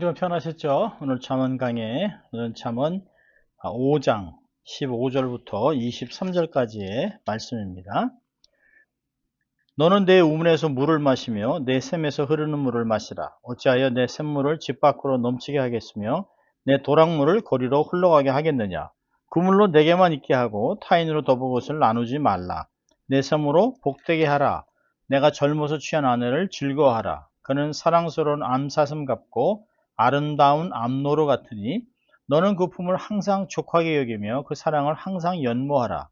좀 편하셨죠? 오늘 잠언 강의, 오늘 잠언 5장 15절부터 23절까지의 말씀입니다. 너는 내 우물에서 물을 마시며 내 샘에서 흐르는 물을 마시라. 어찌하여 내 샘물을 집 밖으로 넘치게 하겠으며 내 도랑물을 거리로 흘러가게 하겠느냐. 그 물로 내게만 있게 하고 타인으로 더부 것을 나누지 말라. 내 샘으로 복되게 하라. 내가 젊어서 취한 아내를 즐거워하라. 그는 사랑스러운 암사슴 같고 아름다운 암노루 같으니 너는 그 품을 항상 족하게 여기며 그 사랑을 항상 연모하라.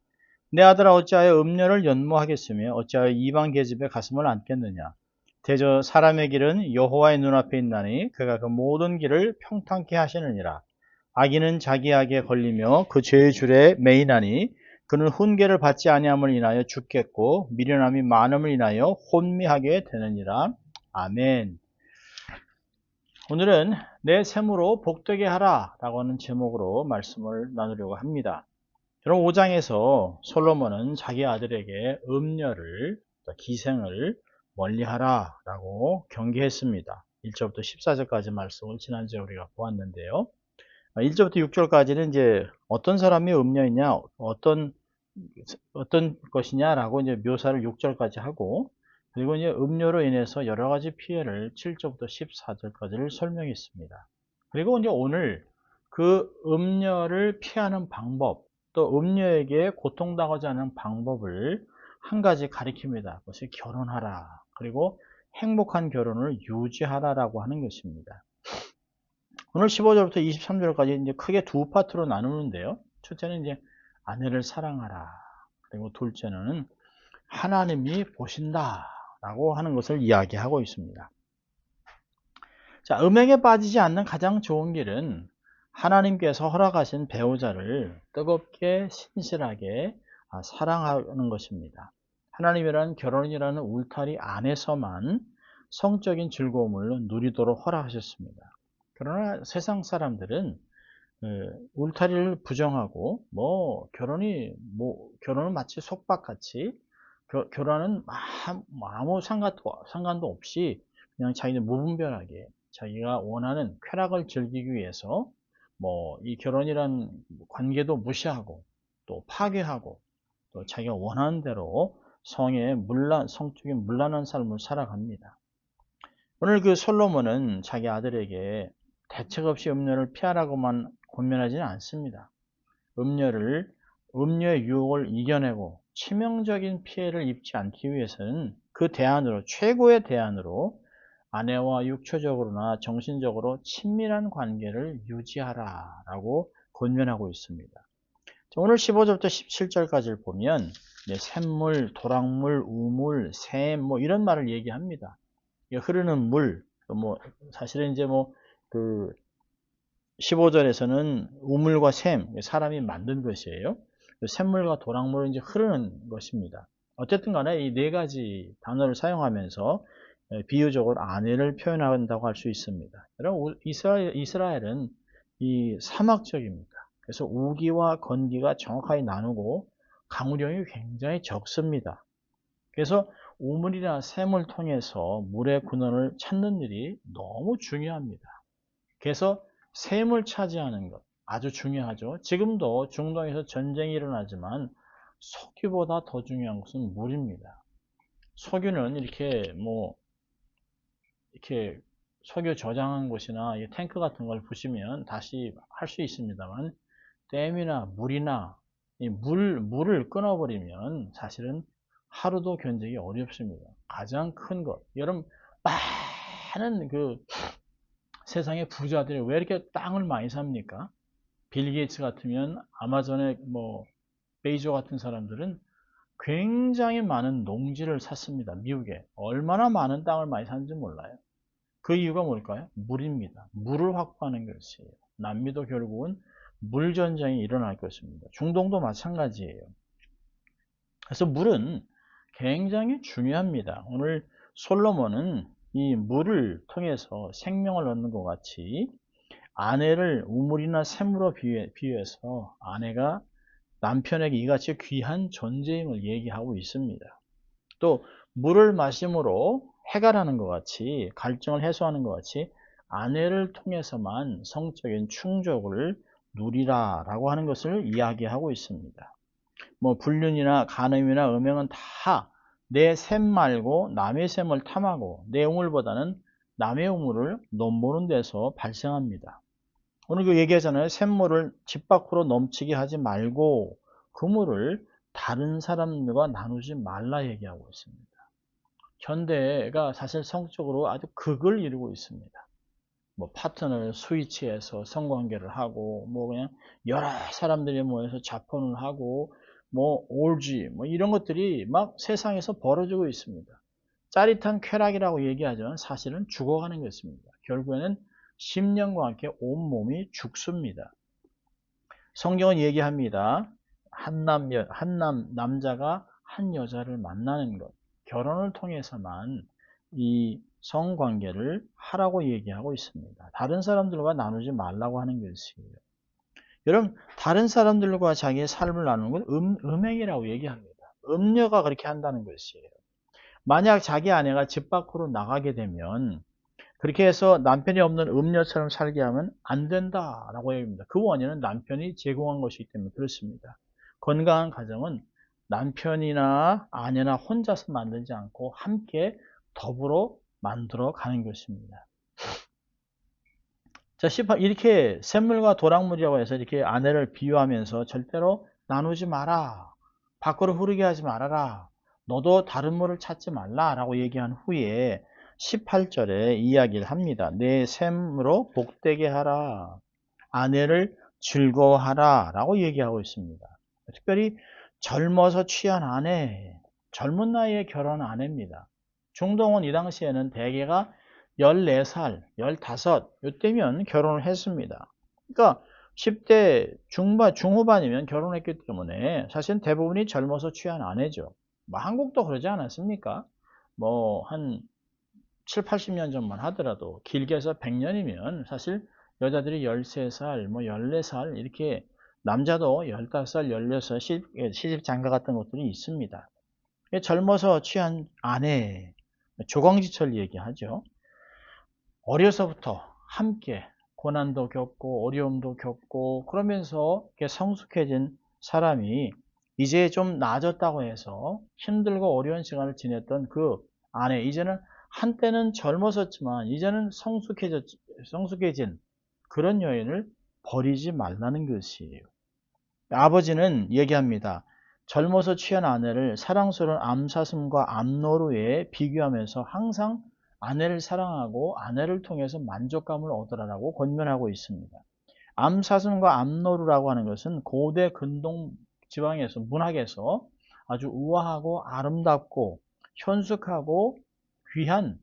내 아들아 어찌하여 음녀를 연모하겠으며 어찌하여 이방 계집의 가슴을 안겠느냐. 대저 사람의 길은 여호와의 눈앞에 있나니 그가 그 모든 길을 평탄케 하시느니라. 악인은 자기 악에 걸리며 그 죄의 줄에 매이나니 그는 훈계를 받지 아니함을 인하여 죽겠고 미련함이 많음을 인하여 혼미하게 되느니라. 아멘. 오늘은 내 샘으로 복되게 하라 라고 하는 제목으로 말씀을 나누려고 합니다. 여러분 5장에서 솔로몬은 자기 아들에게 음녀를, 기생을 멀리하라 라고 경계했습니다. 1절부터 14절까지 말씀을 지난주에 우리가 보았는데요. 1절부터 6절까지는 이제 어떤 사람이 음녀이냐, 어떤 것이냐라고 이제 묘사를 6절까지 하고, 그리고 이제 음료로 인해서 여러 가지 피해를 7절부터 14절까지를 설명했습니다. 그리고 이제 오늘 그 음료를 피하는 방법, 또 음료에게 고통당하지 않는 방법을 한 가지 가리킵니다. 그것이 결혼하라. 그리고 행복한 결혼을 유지하라라고 하는 것입니다. 오늘 15절부터 23절까지 이제 크게 두 파트로 나누는데요. 첫째는 이제 아내를 사랑하라. 그리고 둘째는 하나님이 보신다. 라고 하는 것을 이야기하고 있습니다. 자, 음행에 빠지지 않는 가장 좋은 길은 하나님께서 허락하신 배우자를 뜨겁게 신실하게 사랑하는 것입니다. 하나님이라는 결혼이라는 울타리 안에서만 성적인 즐거움을 누리도록 허락하셨습니다. 그러나 세상 사람들은 울타리를 부정하고 결혼은 마치 속박같이 결혼은 아무 상관도 없이 그냥 자기는 무분별하게 자기가 원하는 쾌락을 즐기기 위해서 이 결혼이란 관계도 무시하고 또 파괴하고 또 자기가 원하는 대로 성적인 문란한 삶을 살아갑니다. 오늘 그 솔로몬은 자기 아들에게 대책 없이 음료를 피하라고만 권면하지는 않습니다. 음료의 유혹을 이겨내고 치명적인 피해를 입지 않기 위해서는 그 대안으로, 최고의 대안으로 아내와 육체적으로나 정신적으로 친밀한 관계를 유지하라 라고 권면하고 있습니다. 오늘 15절부터 17절까지를 보면 샘물, 도랑물, 우물, 샘 이런 말을 얘기합니다. 흐르는 물, 사실은 이제 15절에서는 우물과 샘, 사람이 만든 것이에요. 샘물과 도랑물은 이제 흐르는 것입니다. 어쨌든 간에 이 네 가지 단어를 사용하면서 비유적으로 아내를 표현한다고 할 수 있습니다. 여러분, 이스라엘은 이 사막적입니다. 그래서 우기와 건기가 정확하게 나누고 강우량이 굉장히 적습니다. 그래서 우물이나 샘을 통해서 물의 근원을 찾는 일이 너무 중요합니다. 그래서 샘을 차지하는 것 아주 중요하죠. 지금도 중동에서 전쟁이 일어나지만 석유보다 더 중요한 것은 물입니다. 석유는 이렇게 석유 저장한 곳이나 탱크 같은 걸 부시면 다시 할 수 있습니다만 댐이나 물이나 물을 끊어버리면 사실은 하루도 견디기 어렵습니다. 가장 큰 것. 여러분 많은 세상의 부자들이 왜 이렇게 땅을 많이 삽니까? 빌 게이츠 같으면 아마존의 베이조 같은 사람들은 굉장히 많은 농지를 샀습니다. 미국에. 얼마나 많은 땅을 많이 샀는지 몰라요. 그 이유가 뭘까요? 물입니다. 물을 확보하는 것이에요. 남미도 결국은 물 전쟁이 일어날 것입니다. 중동도 마찬가지예요. 그래서 물은 굉장히 중요합니다. 오늘 솔로몬은 이 물을 통해서 생명을 얻는 것 같이 아내를 우물이나 샘으로 비유해서 아내가 남편에게 이같이 귀한 존재임을 얘기하고 있습니다. 또 물을 마심으로 해결하는 것 같이, 갈증을 해소하는 것 같이 아내를 통해서만 성적인 충족을 누리라 라고 하는 것을 이야기하고 있습니다. 뭐 불륜이나 간음이나 음행은 다 내 셈 말고 남의 셈을 탐하고 내 우물보다는 남의 우물을 넘보는 데서 발생합니다. 오늘 그 얘기하잖아요. 샘물을 집 밖으로 넘치게 하지 말고 그 물을 다른 사람들과 나누지 말라 얘기하고 있습니다. 현대가 사실 성적으로 아주 극을 이루고 있습니다. 뭐 파트너를 스위치해서 성관계를 하고 뭐 그냥 여러 사람들이 모여서 자폰을 하고 뭐 올지 뭐 이런 것들이 막 세상에서 벌어지고 있습니다. 짜릿한 쾌락이라고 얘기하지만 사실은 죽어가는 것입니다. 결국에는 10년과 함께 온몸이 죽습니다. 성경은 얘기합니다. 남자가 한 여자를 만나는 것, 결혼을 통해서만 이 성관계를 하라고 얘기하고 있습니다. 다른 사람들과 나누지 말라고 하는 것이에요. 여러분, 다른 사람들과 자기의 삶을 나누는 건 음행이라고 얘기합니다. 음녀가 그렇게 한다는 것이에요. 만약 자기 아내가 집 밖으로 나가게 되면 그렇게 해서 남편이 없는 음녀처럼 살게 하면 안 된다라고 얘기합니다. 그 원인은 남편이 제공한 것이기 때문에 그렇습니다. 건강한 가정은 남편이나 아내나 혼자서 만들지 않고 함께 더불어 만들어 가는 것입니다. 자, 18, 이렇게 샘물과 도랑물이라고 해서 이렇게 아내를 비유하면서 절대로 나누지 마라. 밖으로 흐르게 하지 말아라. 너도 다른 물을 찾지 말라. 라고 얘기한 후에 18절에 이야기를 합니다. 내 샘으로 복되게 하라. 아내를 즐거워하라. 라고 얘기하고 있습니다. 특별히 젊어서 취한 아내, 젊은 나이에 결혼한 아내입니다. 중동은 이 당시에는 대개가 14살, 15, 이때면 결혼을 했습니다. 그러니까 10대 중후반이면 결혼했기 때문에 사실 대부분이 젊어서 취한 아내죠. 뭐 한국도 그러지 않았습니까? 뭐 한 7, 80년 전만 하더라도 길게 해서 100년이면 사실 여자들이 13살, 뭐 14살 이렇게 남자도 15살, 16살 시집 장가 갔던 것들이 있습니다. 젊어서 취한 아내, 조광지철 얘기하죠. 어려서부터 함께 고난도 겪고 어려움도 겪고 그러면서 성숙해진 사람이 이제 좀 나아졌다고 해서 힘들고 어려운 시간을 지냈던 그 아내, 이제는 한때는 젊었었지만 이제는 성숙해진 그런 여인을 버리지 말라는 것이에요. 아버지는 얘기합니다. 젊어서 취한 아내를 사랑스러운 암사슴과 암노루에 비교하면서 항상 아내를 사랑하고 아내를 통해서 만족감을 얻으라고 권면하고 있습니다. 암사슴과 암노루라고 하는 것은 고대 근동 지방에서 문학에서 아주 우아하고 아름답고 현숙하고 귀한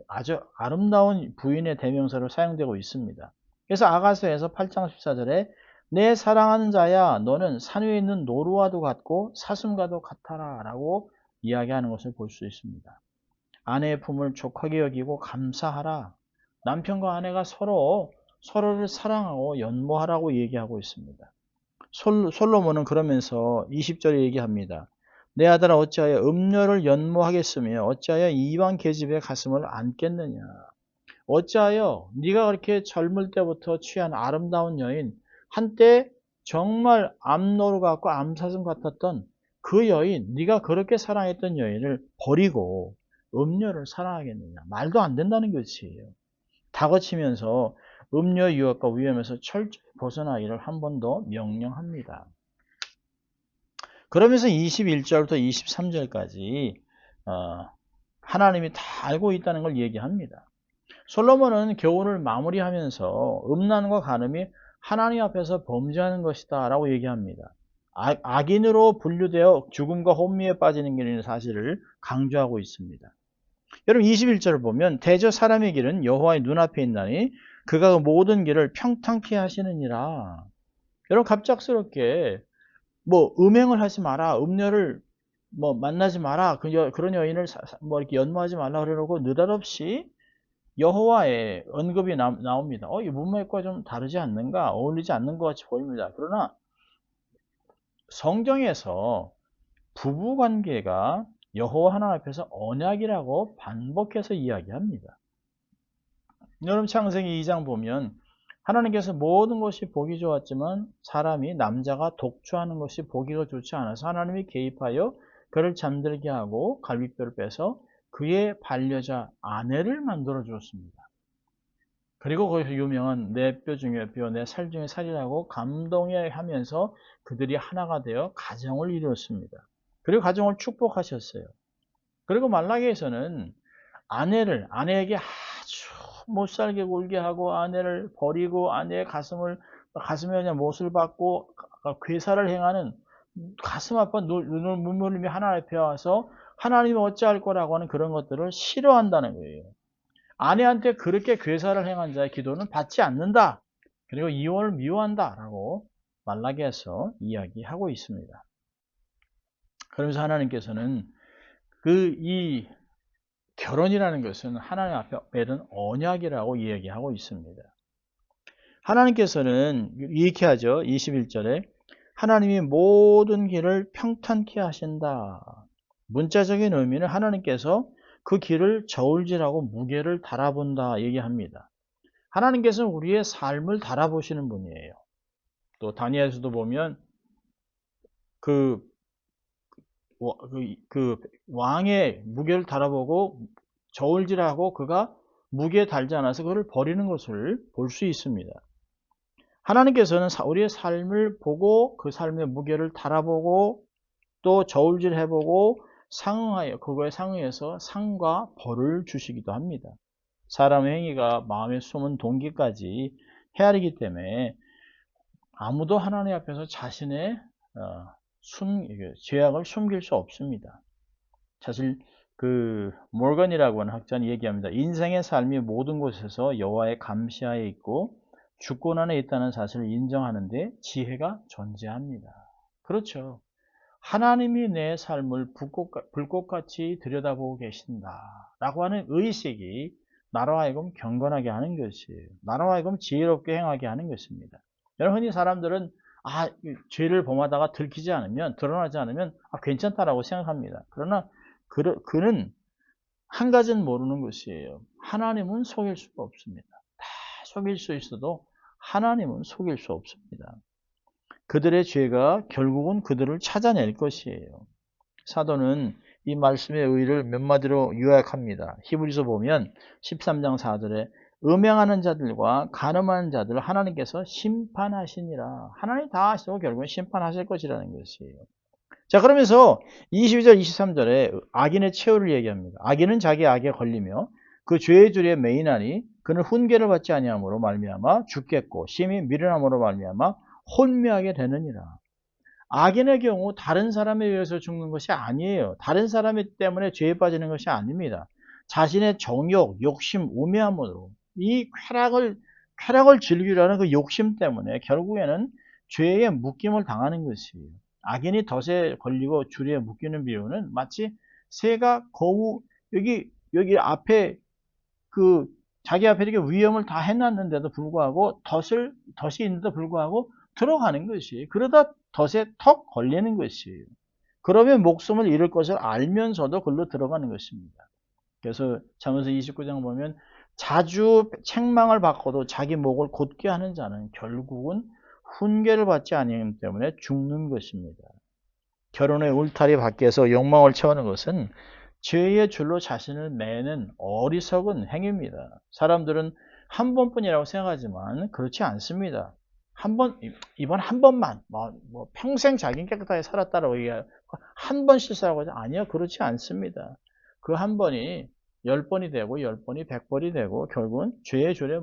아주 아름다운 부인의 대명사로 사용되고 있습니다. 그래서 아가서에서 8장 14절에 내 사랑하는 자야 너는 산 위에 있는 노루와도 같고 사슴과도 같아라 라고 이야기하는 것을 볼 수 있습니다. 아내의 품을 족하게 여기고 감사하라. 남편과 아내가 서로를 사랑하고 연모하라고 얘기하고 있습니다. 솔로몬은 그러면서 20절에 얘기합니다. 내 아들아 어찌하여 음녀를 연모하겠으며 어찌하여 이방 계집의 가슴을 안겠느냐. 어찌하여 네가 그렇게 젊을 때부터 취한 아름다운 여인, 한때 정말 암노루 같고 암사슴 같았던 그 여인, 네가 그렇게 사랑했던 여인을 버리고 음녀를 사랑하겠느냐. 말도 안 된다는 것이에요. 다그치면서 음녀 유혹과 위험에서 철저히 벗어나기를 한 번 더 명령합니다. 그러면서 21절부터 23절까지 하나님이 다 알고 있다는 걸 얘기합니다. 솔로몬은 교훈을 마무리하면서 음란과 간음이 하나님 앞에서 범죄하는 것이다 라고 얘기합니다. 악인으로 분류되어 죽음과 혼미에 빠지는 길인 사실을 강조하고 있습니다. 여러분 21절을 보면 대저 사람의 길은 여호와의 눈앞에 있나니 그가 그 모든 길을 평탄케 하시느니라. 여러분 갑작스럽게 뭐 음행을 하지 마라, 음녀를 뭐 만나지 마라, 그런 여인을 뭐 이렇게 연모하지 말라 그러고 느닷없이 여호와의 언급이 나옵니다. 이 문맥과 좀 다르지 않는가, 어울리지 않는 것 같이 보입니다. 그러나 성경에서 부부관계가 여호와 하나님 앞에서 언약이라고 반복해서 이야기합니다. 여러분 창세기 2장 보면 하나님께서 모든 것이 보기 좋았지만 사람이 남자가 독주하는 것이 보기가 좋지 않아서 하나님이 개입하여 그를 잠들게 하고 갈비뼈를 빼서 그의 반려자 아내를 만들어 주었습니다. 그리고 거기서 유명한 내 뼈 중에 뼈, 내 살 중에 살이라고 감동해 하면서 그들이 하나가 되어 가정을 이루었습니다. 그리고 가정을 축복하셨어요. 그리고 말라기에서는 아내에게 아주 못살게 굴게 하고 아내를 버리고 아내의 가슴에 그냥 못을 박고 괴사를 행하는 가슴 아파 눈물 흘리며 하나님 앞에 와서 하나님이 어찌할 거라고 하는 그런 것들을 싫어한다는 거예요. 아내한테 그렇게 괴사를 행한 자의 기도는 받지 않는다. 그리고 이혼을 미워한다 라고 말라기에서 이야기하고 있습니다. 그러면서 하나님께서는 이 결혼이라는 것은 하나님 앞에 맺은 언약이라고 이야기하고 있습니다. 하나님께서는 이렇게 하죠. 21절에 하나님이 모든 길을 평탄케 하신다. 문자적인 의미는 하나님께서 그 길을 저울질하고 무게를 달아본다 얘기합니다. 하나님께서는 우리의 삶을 달아보시는 분이에요. 또 다니엘서도 보면 그 왕의 무게를 달아보고 저울질하고 그가 무게에 달지 않아서 그를 버리는 것을 볼 수 있습니다. 하나님께서는 우리의 삶을 보고 그 삶의 무게를 달아보고 또 저울질해보고 상응하여 그거에 상응해서 상과 벌을 주시기도 합니다. 사람의 행위가 마음에 숨은 동기까지 헤아리기 때문에 아무도 하나님 앞에서 자신의 죄악을 숨길 수 없습니다. 사실 모건이라고 하는 학자는 얘기합니다. 인생의 삶이 모든 곳에서 여호와의 감시하에 있고 주권 안에 있다는 사실을 인정하는데 지혜가 존재합니다. 그렇죠. 하나님이 내 삶을 불꽃같이 들여다보고 계신다라고 하는 의식이 나로 하여금 경건하게 하는 것이에요. 나로 하여금 지혜롭게 행하게 하는 것입니다. 여러분, 흔히 사람들은 죄를 범하다가 드러나지 않으면 괜찮다라고 생각합니다. 그러나 그는 한 가지는 모르는 것이에요. 하나님은 속일 수가 없습니다. 다 속일 수 있어도 하나님은 속일 수 없습니다. 그들의 죄가 결국은 그들을 찾아낼 것이에요. 사도는 이 말씀의 의의를 몇 마디로 요약합니다. 히브리서 보면 13장 4절에 음행하는 자들과 간음하는 자들을 하나님께서 심판하시니라. 하나님 다 하시고 결국은 심판하실 것이라는 것이에요. 자, 그러면서 22절 23절에 악인의 최후를 얘기합니다. 악인은 자기 악에 걸리며 그 죄의 줄에 매이나니 그는 훈계를 받지 아니함으로 말미암아 죽겠고 심히 미련함으로 말미암아 혼미하게 되느니라. 악인의 경우 다른 사람에 의해서 죽는 것이 아니에요. 다른 사람 때문에 죄에 빠지는 것이 아닙니다. 자신의 정욕, 욕심, 우매함으로 이 쾌락을 즐기려는 그 욕심 때문에 결국에는 죄에 묶임을 당하는 것이에요. 악인이 덫에 걸리고 줄에 묶이는 비유는 마치 새가 여기 앞에 자기 앞에 이렇게 위험을 다 해놨는데도 불구하고 덫이 있는데도 불구하고 들어가는 것이 그러다 덫에 턱 걸리는 것이에요. 그러면 목숨을 잃을 것을 알면서도 글로 들어가는 것입니다. 그래서 잠언서 29장 보면 자주 책망을 받고도 자기 목을 곧게 하는 자는 결국은 훈계를 받지 아니하기 때문에 죽는 것입니다. 결혼의 울타리 밖에서 욕망을 채우는 것은 죄의 줄로 자신을 매는 어리석은 행위입니다. 사람들은 한 번뿐이라고 생각하지만 그렇지 않습니다. 이번 한 번만, 평생 자기는 깨끗하게 살았다라고 얘기해요. 한 번 실수하고 하죠. 아니요, 그렇지 않습니다. 그 한 번이 10번이 되고 10번이 100번이 되고 결국은 죄의 줄에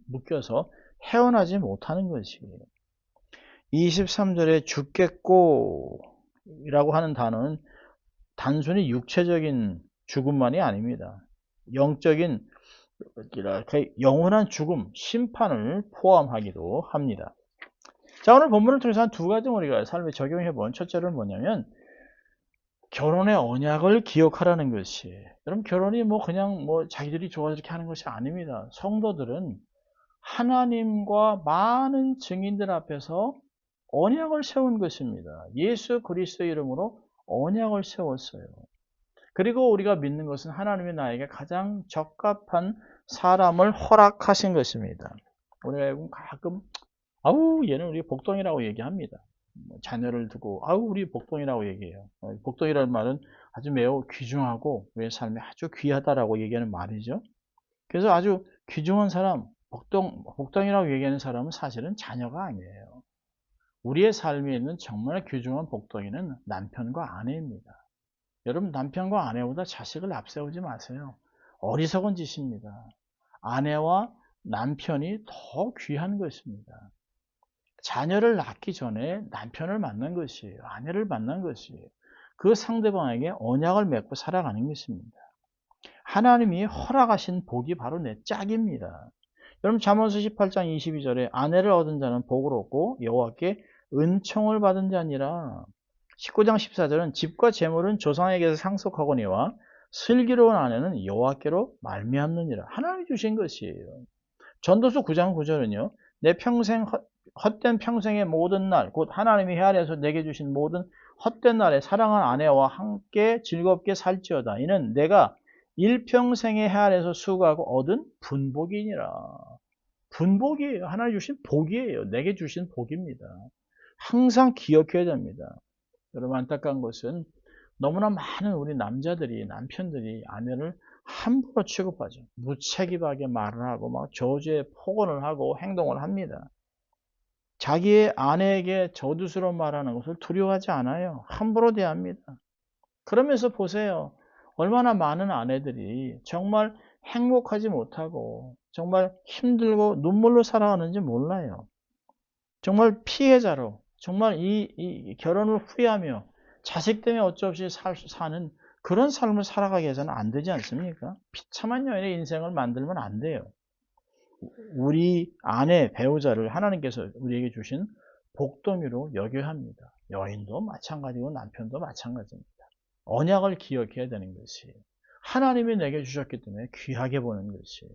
묶여서 헤어나지 못하는 것이에요. 23절에 죽겠고 이라고 하는 단어는 단순히 육체적인 죽음만이 아닙니다. 영적인 영원한 죽음, 심판을 포함하기도 합니다. 자, 오늘 본문을 통해서 한 두 가지 우리가 삶에 적용해 본 첫째는 뭐냐면 결혼의 언약을 기억하라는 것이. 여러분, 결혼이 그냥 자기들이 좋아서 이렇게 하는 것이 아닙니다. 성도들은 하나님과 많은 증인들 앞에서 언약을 세운 것입니다. 예수 그리스도의 이름으로 언약을 세웠어요. 그리고 우리가 믿는 것은 하나님이 나에게 가장 적합한 사람을 허락하신 것입니다. 우리가 가끔 아우 얘는 우리 복동이라고 얘기합니다. 자녀를 두고 아우 우리 복동이라고 얘기해요. 복동이라는 말은 아주 매우 귀중하고 우리의 삶이 아주 귀하다라고 얘기하는 말이죠. 그래서 아주 귀중한 사람, 복동이라고 얘기하는 사람은 사실은 자녀가 아니에요. 우리의 삶에 있는 정말 귀중한 복동이는 남편과 아내입니다. 여러분 남편과 아내보다 자식을 앞세우지 마세요. 어리석은 짓입니다. 아내와 남편이 더 귀한 것입니다. 자녀를 낳기 전에 남편을 만난 것이에요. 아내를 만난 것이에요. 그 상대방에게 언약을 맺고 살아가는 것입니다. 하나님이 허락하신 복이 바로 내 짝입니다. 여러분 잠언서 18장 22절에 아내를 얻은 자는 복을 얻고 여호와께 은총을 받은 자니라. 19장 14절은 집과 재물은 조상에게서 상속하거니와 슬기로운 아내는 여호와께로 말미암느니라. 하나님이 주신 것이에요. 전도서 9장 9절은요. 내 평생 헛된 평생의 모든 날, 곧 하나님이 헤아려서 내게 주신 모든 헛된 날에 사랑한 아내와 함께 즐겁게 살지어다. 이는 내가 일평생에 헤아려서 수고하고 얻은 분복이니라. 분복이에요. 하나님 주신 복이에요. 내게 주신 복입니다. 항상 기억해야 됩니다. 여러분 안타까운 것은 너무나 많은 우리 남자들이, 남편들이 아내를 함부로 취급하죠. 무책임하게 말을 하고 막 저주에 폭언을 하고 행동을 합니다. 자기의 아내에게 저주스러운 말하는 것을 두려워하지 않아요. 함부로 대합니다. 그러면서 보세요. 얼마나 많은 아내들이 정말 행복하지 못하고 정말 힘들고 눈물로 살아가는지 몰라요. 정말 피해자로 정말 이 결혼을 후회하며 자식 때문에 어쩔 수 없이 사는 그런 삶을 살아가게 해서는 안 되지 않습니까? 비참한 여인의 인생을 만들면 안 돼요. 우리 아내, 배우자를 하나님께서 우리에게 주신 복덩이로 여겨야 합니다. 여인도 마찬가지고 남편도 마찬가지입니다. 언약을 기억해야 되는 것이에요. 하나님이 내게 주셨기 때문에 귀하게 보는 것이에요.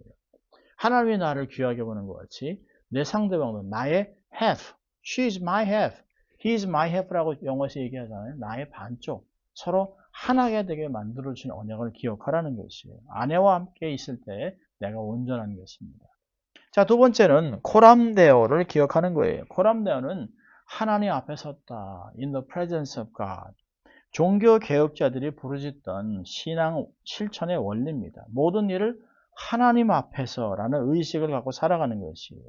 하나님이 나를 귀하게 보는 것 같이 내 상대방도 나의 half, she is my half, he is my half라고 영어에서 얘기하잖아요. 나의 반쪽, 서로 하나가 되게 만들어주신 언약을 기억하라는 것이에요. 아내와 함께 있을 때 내가 온전한 것입니다. 자, 두 번째는 코람데오를 기억하는 거예요. 코람데오는 하나님 앞에 섰다. In the presence of God. 종교 개혁자들이 부르짖던 신앙 실천의 원리입니다. 모든 일을 하나님 앞에서라는 의식을 갖고 살아가는 것이에요.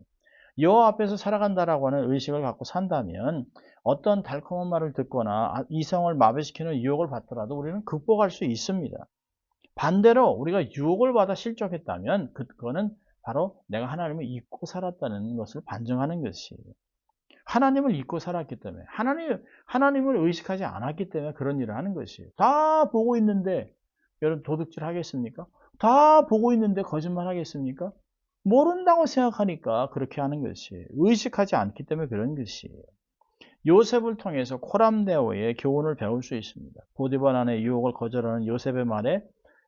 여호와 앞에서 살아간다라고 하는 의식을 갖고 산다면 어떤 달콤한 말을 듣거나 이성을 마비시키는 유혹을 받더라도 우리는 극복할 수 있습니다. 반대로 우리가 유혹을 받아 실족했다면 그거는 바로 내가 하나님을 잊고 살았다는 것을 반증하는 것이에요. 하나님을 잊고 살았기 때문에 하나님을 의식하지 않았기 때문에 그런 일을 하는 것이에요. 다 보고 있는데 여러분 도둑질 하겠습니까? 다 보고 있는데 거짓말 하겠습니까? 모른다고 생각하니까 그렇게 하는 것이에요. 의식하지 않기 때문에 그런 것이에요. 요셉을 통해서 코람데오의 교훈을 배울 수 있습니다. 보디발 안의 유혹을 거절하는 요셉의 말에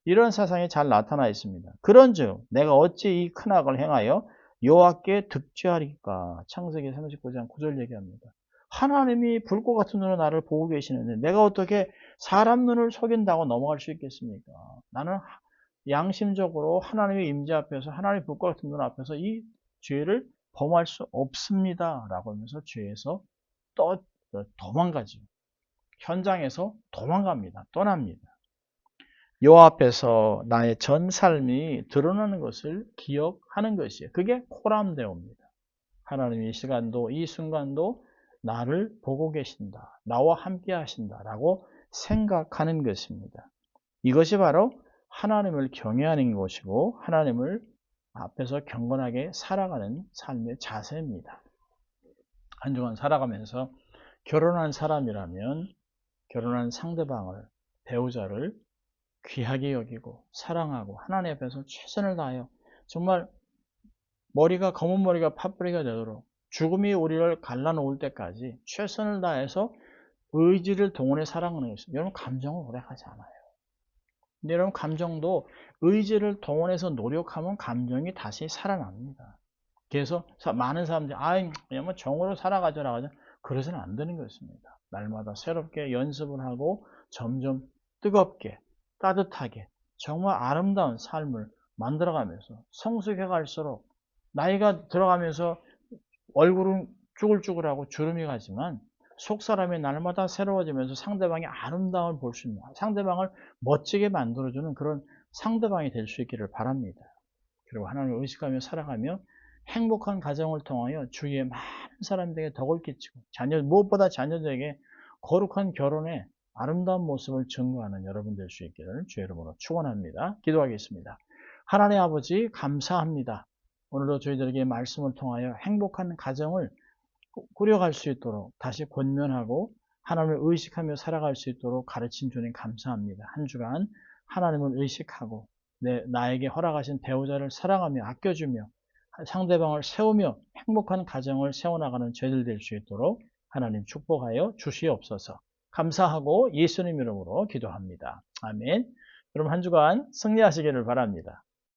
이런 사상이 잘 나타나 있습니다. 그런즉 내가 어찌 이 큰 악을 행하여 여호와께 득죄하리까. 창세기 39장 9절 얘기합니다. 하나님이 불꽃 같은 눈으로 나를 보고 계시는데 내가 어떻게 사람 눈을 속인다고 넘어갈 수 있겠습니까? 나는 양심적으로 하나님의 임재 앞에서 하나님의 불꽃 같은 눈 앞에서 이 죄를 범할 수 없습니다. 라고 하면서 죄에서 도망가죠. 현장에서 도망갑니다. 떠납니다. 여호와 앞에서 나의 전 삶이 드러나는 것을 기억하는 것이에요. 그게 코람데오입니다. 하나님이 이 시간도 이 순간도 나를 보고 계신다. 나와 함께 하신다라고 생각하는 것입니다. 이것이 바로 하나님을 경외하는 것이고 하나님을 앞에서 경건하게 살아가는 삶의 자세입니다. 한 주간 살아가면서 결혼한 사람이라면 결혼한 상대방을, 배우자를 귀하게 여기고 사랑하고 하나님 앞에서 최선을 다하여 정말 검은 머리가 팥뿌리가 되도록 죽음이 우리를 갈라놓을 때까지 최선을 다해서 의지를 동원해 살아가는 것입니다. 여러분 감정은 오래 가지 않아요. 근데 여러분 감정도 의지를 동원해서 노력하면 감정이 다시 살아납니다. 그래서 많은 사람들이 그냥 정으로 살아가자라고 하죠. 그러서는 안 되는 것입니다. 날마다 새롭게 연습을 하고 점점 뜨겁게 따뜻하게 정말 아름다운 삶을 만들어가면서 성숙해 갈수록 나이가 들어가면서 얼굴은 쭈글쭈글하고 주름이 가지만 속사람이 날마다 새로워지면서 상대방의 아름다움을 볼 수 있는, 상대방을 멋지게 만들어주는 그런 상대방이 될 수 있기를 바랍니다. 그리고 하나님을 의식하며 살아가며 행복한 가정을 통하여 주위에 많은 사람들에게 덕을 끼치고 무엇보다 자녀들에게 거룩한 결혼의 아름다운 모습을 증거하는 여러분 될 수 있기를 주의 이름으로 축원합니다. 기도하겠습니다. 하나님 아버지 감사합니다. 오늘도 저희들에게 말씀을 통하여 행복한 가정을 꾸려갈 수 있도록 다시 권면하고 하나님을 의식하며 살아갈 수 있도록 가르친 주님 감사합니다. 한 주간 하나님을 의식하고 나에게 허락하신 배우자를 사랑하며 아껴주며 상대방을 세우며 행복한 가정을 세워나가는 죄들 될 수 있도록 하나님 축복하여 주시옵소서. 감사하고 예수님 이름으로 기도합니다. 아멘. 여러분 한 주간 승리하시기를 바랍니다.